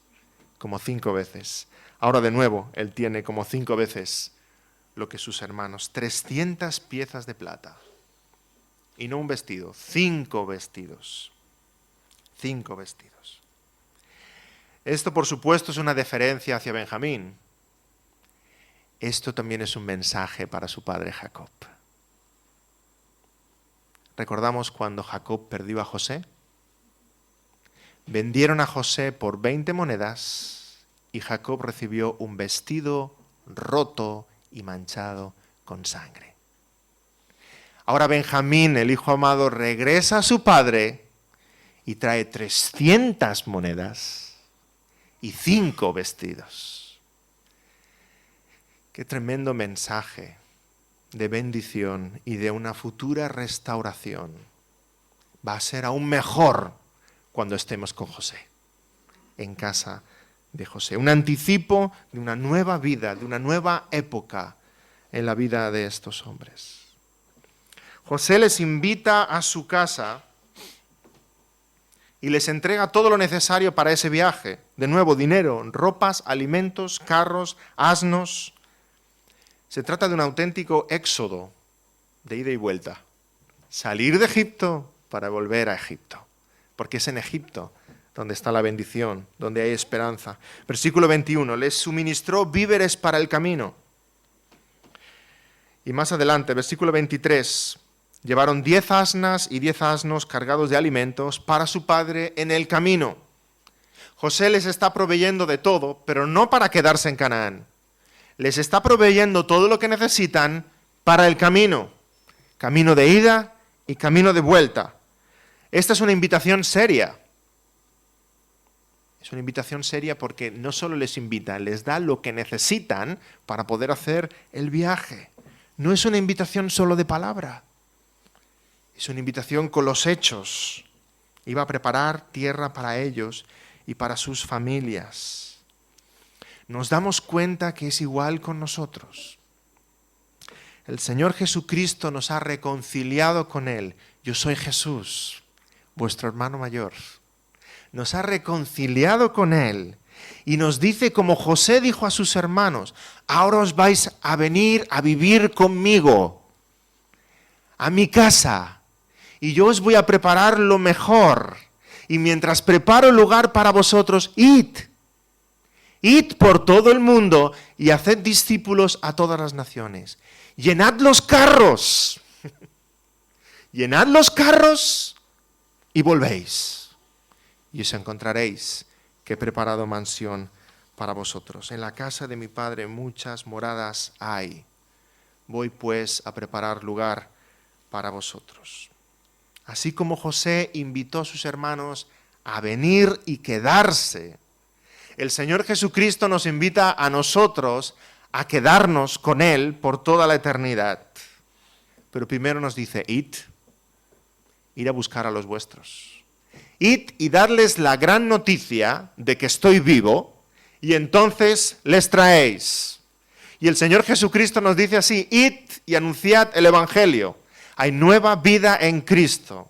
como 5 veces. Ahora de nuevo, él tiene como 5 veces lo que sus hermanos. 300 piezas de plata. Y no un vestido, 5 vestidos. 5 vestidos. Esto, por supuesto, es una deferencia hacia Benjamín. Esto también es un mensaje para su padre Jacob. ¿Recordamos cuando Jacob perdió a José? Vendieron a José por 20 monedas y Jacob recibió un vestido roto y manchado con sangre. Ahora Benjamín, el hijo amado, regresa a su padre y trae 300 monedas y 5 vestidos. Qué tremendo mensaje de bendición y de una futura restauración. Va a ser aún mejor cuando estemos con José, en casa de José. Un anticipo de una nueva vida, de una nueva época en la vida de estos hombres. José les invita a su casa y les entrega todo lo necesario para ese viaje. De nuevo, dinero, ropas, alimentos, carros, asnos. Se trata de un auténtico éxodo de ida y vuelta. Salir de Egipto para volver a Egipto. Porque es en Egipto donde está la bendición, donde hay esperanza. Versículo 21, les suministró víveres para el camino. Y más adelante, versículo 23, llevaron 10 asnas y 10 asnos cargados de alimentos para su padre en el camino. José les está proveyendo de todo, pero no para quedarse en Canaán. Les está proveyendo todo lo que necesitan para el camino. Camino de ida y camino de vuelta. Esta es una invitación seria. Es una invitación seria porque no solo les invita, les da lo que necesitan para poder hacer el viaje. No es una invitación solo de palabra. Es una invitación con los hechos. Iba a preparar tierra para ellos y para sus familias. Nos damos cuenta que es igual con nosotros. El Señor Jesucristo nos ha reconciliado con Él. Yo soy Jesús, vuestro hermano mayor. Nos ha reconciliado con Él y nos dice, como José dijo a sus hermanos, ahora os vais a venir a vivir conmigo, a mi casa, y yo os voy a preparar lo mejor. Y mientras preparo lugar para vosotros, id por todo el mundo y haced discípulos a todas las naciones. Llenad los carros. Llenad los carros y volvéis. Y os encontraréis que he preparado mansión para vosotros. En la casa de mi Padre muchas moradas hay. Voy pues a preparar lugar para vosotros. Así como José invitó a sus hermanos a venir y quedarse, el Señor Jesucristo nos invita a nosotros a quedarnos con Él por toda la eternidad. Pero primero nos dice, id a buscar a los vuestros. Id y darles la gran noticia de que estoy vivo y entonces les traéis. Y el Señor Jesucristo nos dice así, id y anunciad el Evangelio. Hay nueva vida en Cristo.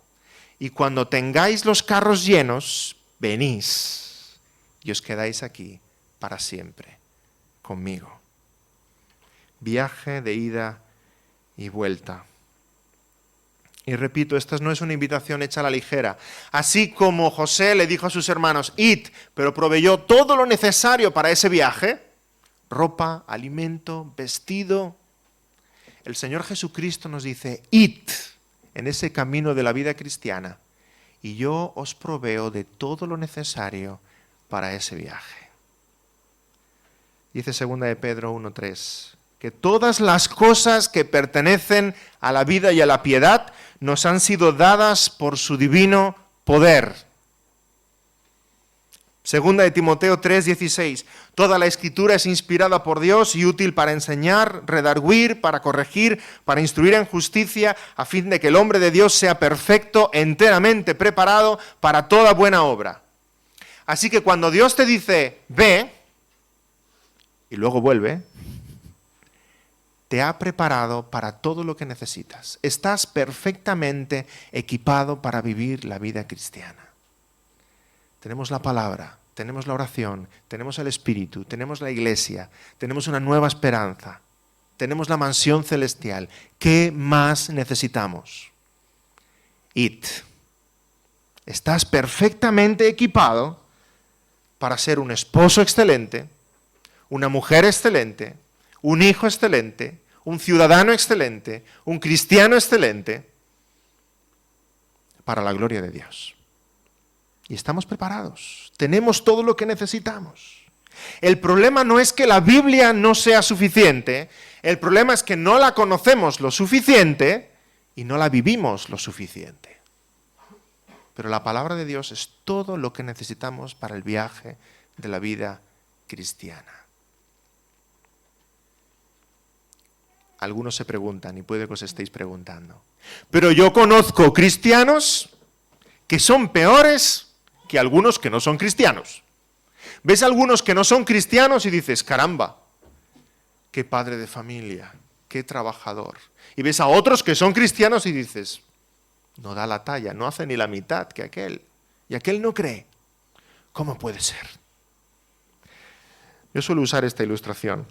Y cuando tengáis los carros llenos, venís. Y os quedáis aquí para siempre, conmigo. Viaje de ida y vuelta. Y repito, esta no es una invitación hecha a la ligera. Así como José le dijo a sus hermanos, id, pero proveyó todo lo necesario para ese viaje, ropa, alimento, vestido. El Señor Jesucristo nos dice, id en ese camino de la vida cristiana y yo os proveo de todo lo necesario para ese viaje. Dice 2 de Pedro 1:3, que todas las cosas que pertenecen a la vida y a la piedad nos han sido dadas por su divino poder. 2 de Timoteo 3:16, toda la Escritura es inspirada por Dios y útil para enseñar, redarguir, para corregir, para instruir en justicia, a fin de que el hombre de Dios sea perfecto, enteramente preparado para toda buena obra. Así que cuando Dios te dice, ve, y luego vuelve, te ha preparado para todo lo que necesitas. Estás perfectamente equipado para vivir la vida cristiana. Tenemos la palabra, tenemos la oración, tenemos el Espíritu, tenemos la iglesia, tenemos una nueva esperanza, tenemos la mansión celestial. ¿Qué más necesitamos? Id. Estás perfectamente equipado para ser un esposo excelente, una mujer excelente, un hijo excelente, un ciudadano excelente, un cristiano excelente, para la gloria de Dios. Y estamos preparados, tenemos todo lo que necesitamos. El problema no es que la Biblia no sea suficiente, el problema es que no la conocemos lo suficiente y no la vivimos lo suficiente. Pero la palabra de Dios es todo lo que necesitamos para el viaje de la vida cristiana. Algunos se preguntan, y puede que os estéis preguntando, pero yo conozco cristianos que son peores que algunos que no son cristianos. Ves a algunos que no son cristianos y dices, caramba, qué padre de familia, qué trabajador. Y ves a otros que son cristianos y dices, no da la talla, no hace ni la mitad que aquel. Y aquel no cree. ¿Cómo puede ser? Yo suelo usar esta ilustración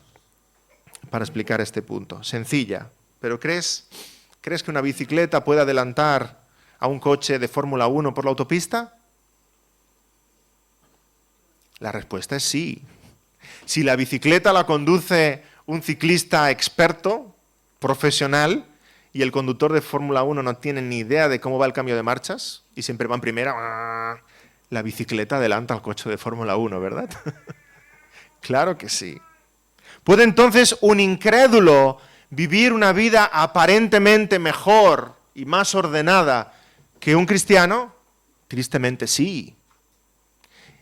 para explicar este punto. Sencilla, pero ¿crees que una bicicleta puede adelantar a un coche de Fórmula 1 por la autopista? La respuesta es sí. Si la bicicleta la conduce un ciclista experto, profesional, y el conductor de Fórmula 1 no tiene ni idea de cómo va el cambio de marchas, y siempre va en primera, la bicicleta adelanta al coche de Fórmula 1, ¿verdad? Claro que sí. ¿Puede entonces un incrédulo vivir una vida aparentemente mejor y más ordenada que un cristiano? Tristemente sí.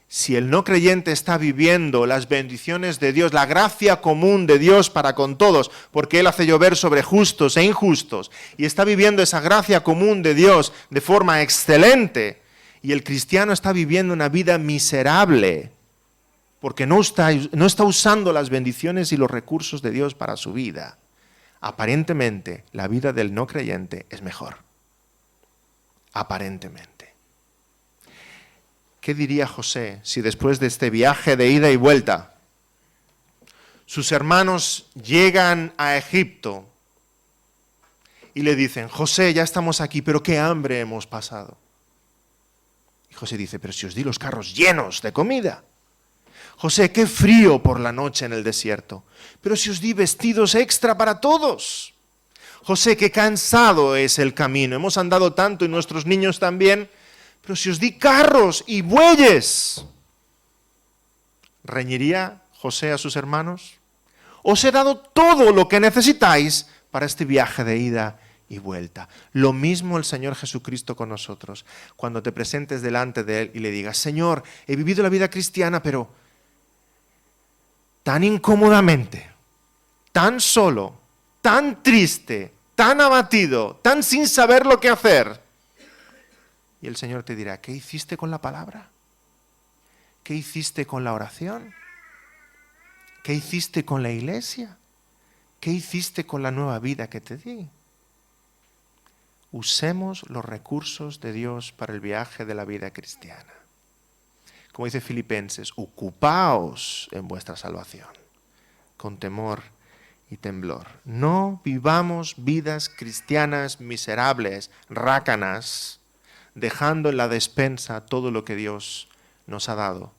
Si el no creyente está viviendo las bendiciones de Dios, la gracia común de Dios para con todos, porque Él hace llover sobre justos e injustos, y está viviendo esa gracia común de Dios de forma excelente, y el cristiano está viviendo una vida miserable, porque no está usando las bendiciones y los recursos de Dios para su vida, aparentemente la vida del no creyente es mejor. Aparentemente. ¿Qué diría José si después de este viaje de ida y vuelta sus hermanos llegan a Egipto y le dicen, José, ya estamos aquí, pero qué hambre hemos pasado? Y José dice, pero si os di los carros llenos de comida. José, qué frío por la noche en el desierto, pero si os di vestidos extra para todos. José, qué cansado es el camino, hemos andado tanto y nuestros niños también, pero si os di carros y bueyes. ¿Reñiría José a sus hermanos? Os he dado todo lo que necesitáis para este viaje de ida y vuelta. Lo mismo el Señor Jesucristo con nosotros. Cuando te presentes delante de Él y le digas, Señor, he vivido la vida cristiana, pero tan incómodamente, tan solo, tan triste, tan abatido, tan sin saber lo que hacer. Y el Señor te dirá, ¿qué hiciste con la palabra? ¿Qué hiciste con la oración? ¿Qué hiciste con la iglesia? ¿Qué hiciste con la nueva vida que te di? Usemos los recursos de Dios para el viaje de la vida cristiana. Como dice Filipenses, ocupaos en vuestra salvación, con temor y temblor. No vivamos vidas cristianas miserables, rácanas, dejando en la despensa todo lo que Dios nos ha dado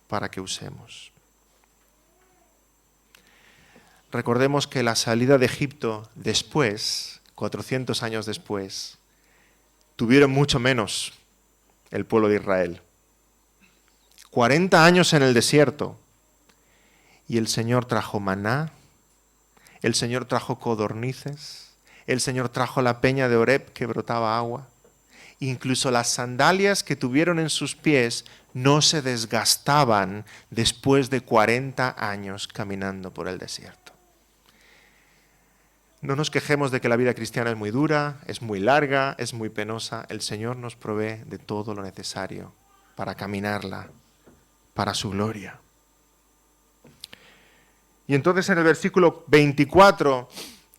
para que usemos. Recordemos que la salida de Egipto después, 400 años después, tuvieron mucho menos el pueblo de Israel. 40 años en el desierto y el Señor trajo maná, el Señor trajo codornices, el Señor trajo la peña de Oreb que brotaba agua. Incluso las sandalias que tuvieron en sus pies no se desgastaban después de 40 años caminando por el desierto. No nos quejemos de que la vida cristiana es muy dura, es muy larga, es muy penosa. El Señor nos provee de todo lo necesario para caminarla, para su gloria. Y entonces en el versículo 24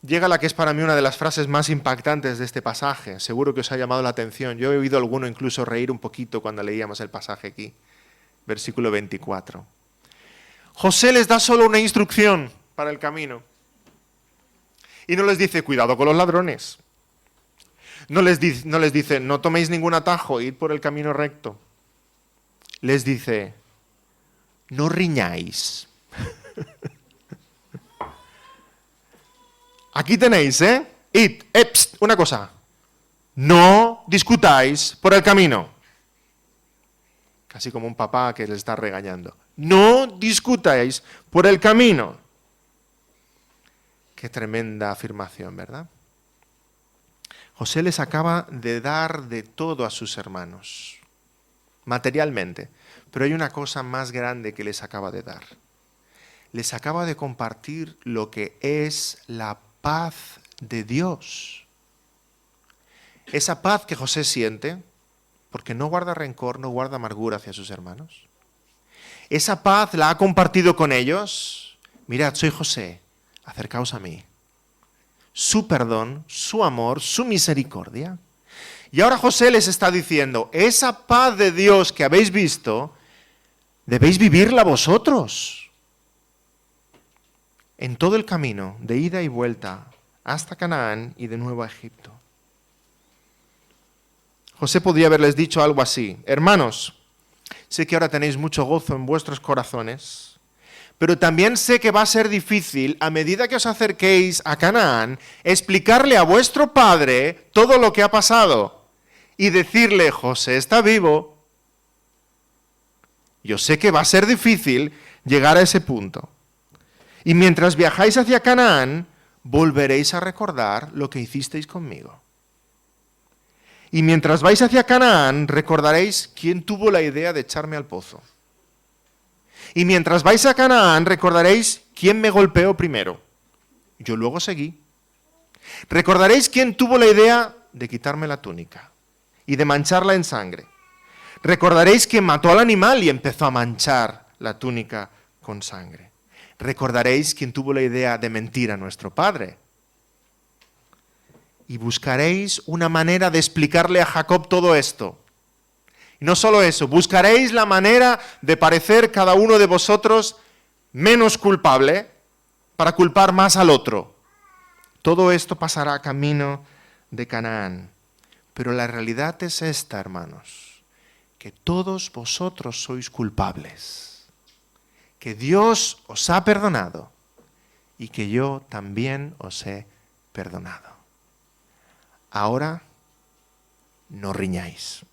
llega la que es para mí una de las frases más impactantes de este pasaje. Seguro que os ha llamado la atención. Yo he oído a alguno incluso reír un poquito cuando leíamos el pasaje aquí. Versículo 24. José les da solo una instrucción para el camino. Y no les dice, cuidado con los ladrones. No les dice, no toméis ningún atajo, id por el camino recto. Les dice, no riñáis. Aquí tenéis, id, pst, una cosa. No discutáis por el camino. Casi como un papá que les está regañando. No discutáis por el camino. Qué tremenda afirmación, ¿verdad? José les acaba de dar de todo a sus hermanos, materialmente. Pero hay una cosa más grande que les acaba de dar. Les acaba de compartir lo que es la paz de Dios. Esa paz que José siente, porque no guarda rencor, no guarda amargura hacia sus hermanos. Esa paz la ha compartido con ellos. Mirad, soy José, acercaos a mí. Su perdón, su amor, su misericordia. Y ahora José les está diciendo, esa paz de Dios que habéis visto, debéis vivirla vosotros. En todo el camino de ida y vuelta hasta Canaán y de nuevo a Egipto. José podría haberles dicho algo así, hermanos, sé que ahora tenéis mucho gozo en vuestros corazones, pero también sé que va a ser difícil, a medida que os acerquéis a Canaán, explicarle a vuestro padre todo lo que ha pasado y decirle, José está vivo. Yo sé que va a ser difícil llegar a ese punto. Y mientras viajáis hacia Canaán, volveréis a recordar lo que hicisteis conmigo. Y mientras vais hacia Canaán, recordaréis quién tuvo la idea de echarme al pozo. Y mientras vais a Canaán, recordaréis quién me golpeó primero. Yo luego seguí. Recordaréis quién tuvo la idea de quitarme la túnica y de mancharla en sangre. Recordaréis quién mató al animal y empezó a manchar la túnica con sangre. Recordaréis quién tuvo la idea de mentir a nuestro padre. Y buscaréis una manera de explicarle a Jacob todo esto. Y no solo eso, buscaréis la manera de parecer cada uno de vosotros menos culpable para culpar más al otro. Todo esto pasará camino de Canaán. Pero la realidad es esta, hermanos, que todos vosotros sois culpables. Que Dios os ha perdonado y que yo también os he perdonado. Ahora no riñáis,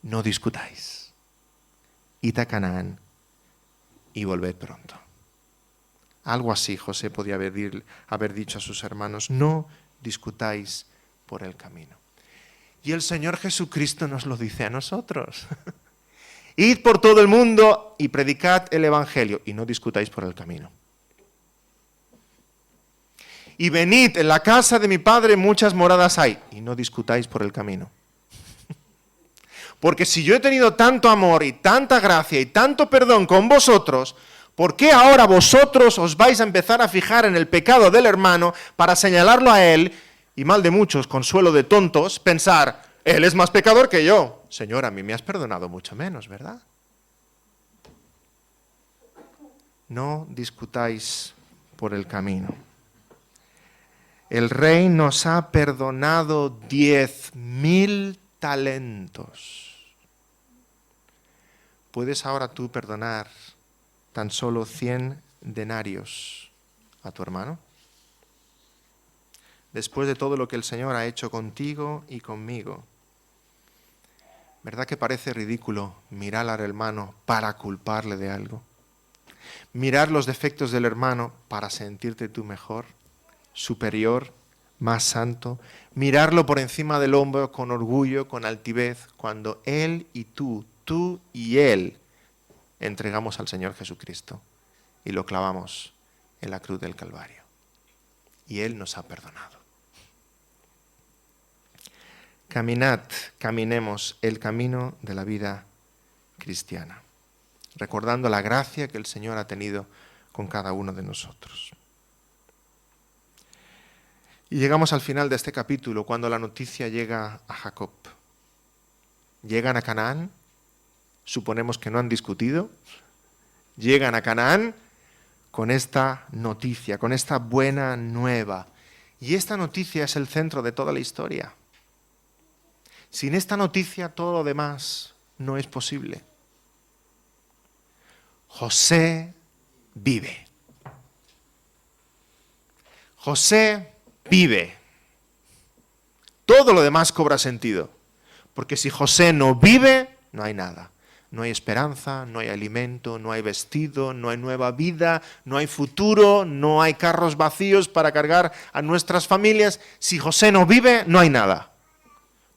no discutáis. Id a Canaán y volved pronto. Algo así José podía haber dicho a sus hermanos, no discutáis por el camino. Y el Señor Jesucristo nos lo dice a nosotros. Id por todo el mundo y predicad el Evangelio y no discutáis por el camino. Y venid, en la casa de mi Padre muchas moradas hay y no discutáis por el camino. Porque si yo he tenido tanto amor y tanta gracia y tanto perdón con vosotros, ¿por qué ahora vosotros os vais a empezar a fijar en el pecado del hermano para señalarlo a él y mal de muchos, consuelo de tontos, pensar, él es más pecador que yo? Señor, a mí me has perdonado mucho menos, ¿verdad? No discutáis por el camino. El rey nos ha perdonado 10,000 talentos. ¿Puedes ahora tú perdonar tan solo 100 denarios a tu hermano? Después de todo lo que el Señor ha hecho contigo y conmigo, ¿verdad que parece ridículo mirar al hermano para culparle de algo? Mirar los defectos del hermano para sentirte tú mejor, superior, más santo. Mirarlo por encima del hombro con orgullo, con altivez, cuando él y tú y él entregamos al Señor Jesucristo y lo clavamos en la cruz del Calvario. Y Él nos ha perdonado. Caminemos el camino de la vida cristiana, recordando la gracia que el Señor ha tenido con cada uno de nosotros. Y llegamos al final de este capítulo, cuando la noticia llega a Jacob. Llegan a Canaán, suponemos que no han discutido, llegan a Canaán con esta noticia, con esta buena nueva. Y esta noticia es el centro de toda la historia. Sin esta noticia todo lo demás no es posible. José vive. José vive. Todo lo demás cobra sentido. Porque si José no vive, no hay nada. No hay esperanza, no hay alimento, no hay vestido, no hay nueva vida, no hay futuro, no hay carros vacíos para cargar a nuestras familias. Si José no vive, no hay nada.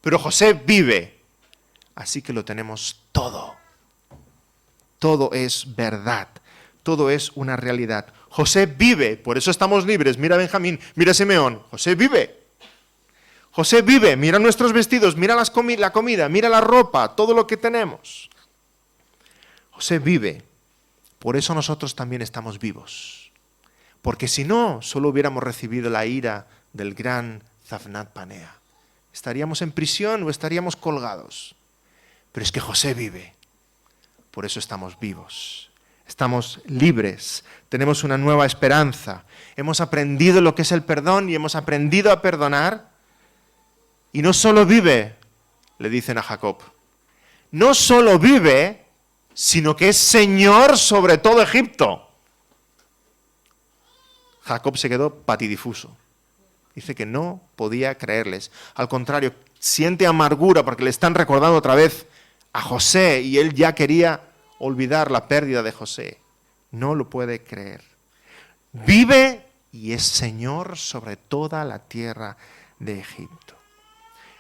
Pero José vive. Así que lo tenemos todo. Todo es verdad. Todo es una realidad. José vive, por eso estamos libres. Mira Benjamín, mira Simeón. José vive. José vive, mira nuestros vestidos, mira la comida, mira la ropa, todo lo que tenemos. José vive, por eso nosotros también estamos vivos. Porque si no, solo hubiéramos recibido la ira del gran Zaphnath Panea. Estaríamos en prisión o estaríamos colgados. Pero es que José vive, por eso estamos vivos. Estamos libres, tenemos una nueva esperanza. Hemos aprendido lo que es el perdón y hemos aprendido a perdonar. Y no solo vive, le dicen a Jacob, no solo vive, sino que es Señor sobre todo Egipto. Jacob se quedó patidifuso. Dice que no podía creerles. Al contrario, siente amargura porque le están recordando otra vez a José y él ya quería olvidar la pérdida de José. No lo puede creer. Vive y es Señor sobre toda la tierra de Egipto.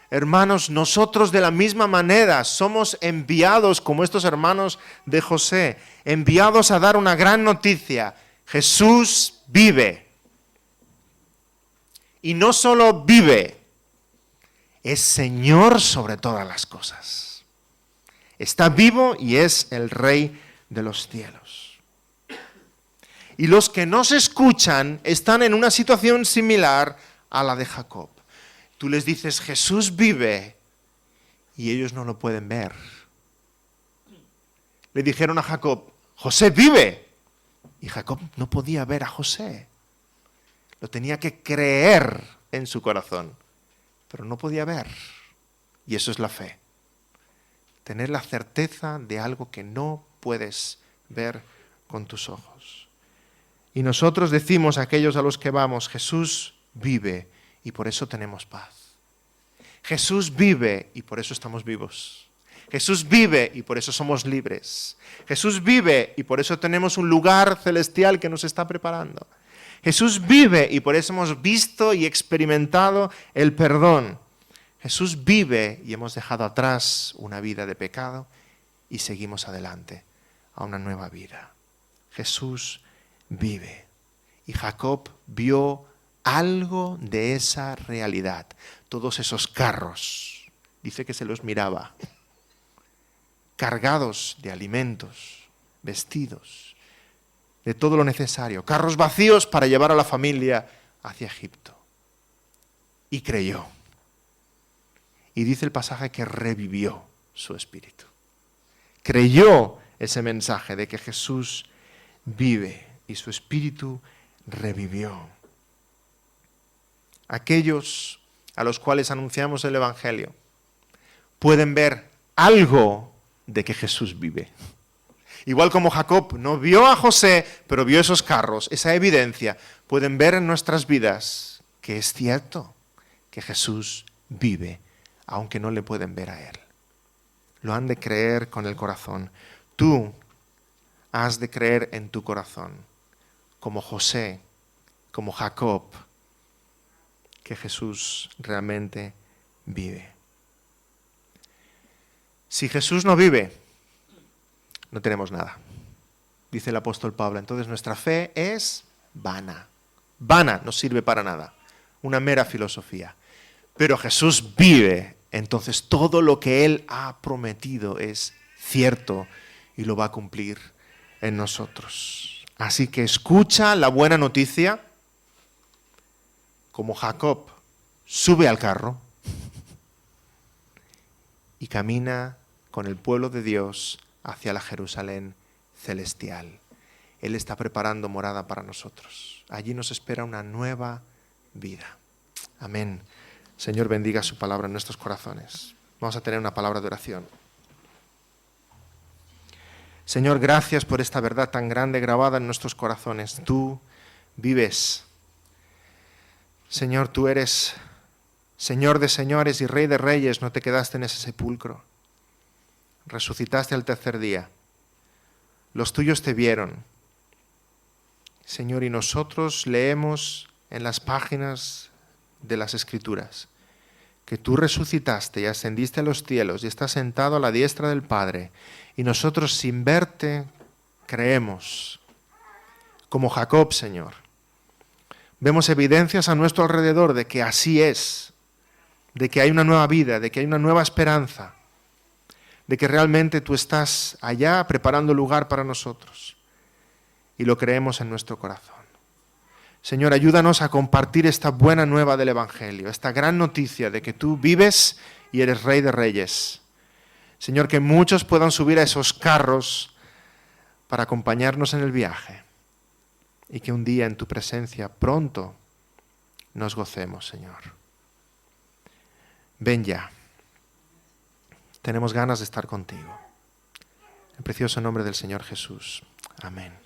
Hermanos, nosotros de la misma manera somos enviados como estos hermanos de José, enviados a dar una gran noticia. Jesús vive. Y no solo vive, es Señor sobre todas las cosas. Está vivo y es el Rey de los cielos. Y los que nos escuchan están en una situación similar a la de Jacob. Tú les dices, Jesús vive, y ellos no lo pueden ver. Le dijeron a Jacob, José vive. Y Jacob no podía ver a José. Lo tenía que creer en su corazón, pero no podía ver. Y eso es la fe. Tener la certeza de algo que no puedes ver con tus ojos. Y nosotros decimos a aquellos a los que vamos, Jesús vive. Y por eso tenemos paz. Jesús vive y por eso estamos vivos. Jesús vive y por eso somos libres. Jesús vive y por eso tenemos un lugar celestial que nos está preparando. Jesús vive y por eso hemos visto y experimentado el perdón. Jesús vive y hemos dejado atrás una vida de pecado y seguimos adelante a una nueva vida. Jesús vive. Y Jacob vio algo de esa realidad. Todos esos carros, dice que se los miraba, cargados de alimentos, vestidos, de todo lo necesario, carros vacíos para llevar a la familia hacia Egipto. Y creyó. Y dice el pasaje que revivió su espíritu. Creyó ese mensaje de que Jesús vive y su espíritu revivió. Aquellos a los cuales anunciamos el Evangelio pueden ver algo de que Jesús vive. Igual como Jacob no vio a José, pero vio esos carros, esa evidencia, pueden ver en nuestras vidas que es cierto que Jesús vive, aunque no le pueden ver a Él. Lo han de creer con el corazón. Tú has de creer en tu corazón, como José, como Jacob, que Jesús realmente vive. Si Jesús no vive, no tenemos nada, dice el apóstol Pablo. Entonces nuestra fe es vana. Vana, no sirve para nada. Una mera filosofía. Pero Jesús vive, entonces todo lo que Él ha prometido es cierto y lo va a cumplir en nosotros. Así que escucha la buena noticia, como Jacob, sube al carro y camina con el pueblo de Dios hacia la Jerusalén celestial. Él está preparando morada para nosotros. Allí nos espera una nueva vida. Amén. Señor, bendiga su palabra en nuestros corazones. Vamos a tener una palabra de oración. Señor, gracias por esta verdad tan grande grabada en nuestros corazones. Tú vives. Señor, tú eres Señor de señores y Rey de reyes. No te quedaste en ese sepulcro. Resucitaste al tercer día. Los tuyos te vieron. Señor, y nosotros leemos en las páginas de las Escrituras que tú resucitaste y ascendiste a los cielos y estás sentado a la diestra del Padre. Y nosotros sin verte creemos, como Jacob, Señor. Vemos evidencias a nuestro alrededor de que así es, de que hay una nueva vida, de que hay una nueva esperanza, de que realmente tú estás allá preparando lugar para nosotros. Y lo creemos en nuestro corazón. Señor, ayúdanos a compartir esta buena nueva del Evangelio, esta gran noticia de que tú vives y eres Rey de reyes. Señor, que muchos puedan subir a esos carros para acompañarnos en el viaje y que un día en tu presencia pronto nos gocemos, Señor. Ven ya. Tenemos ganas de estar contigo. En el precioso nombre del Señor Jesús. Amén.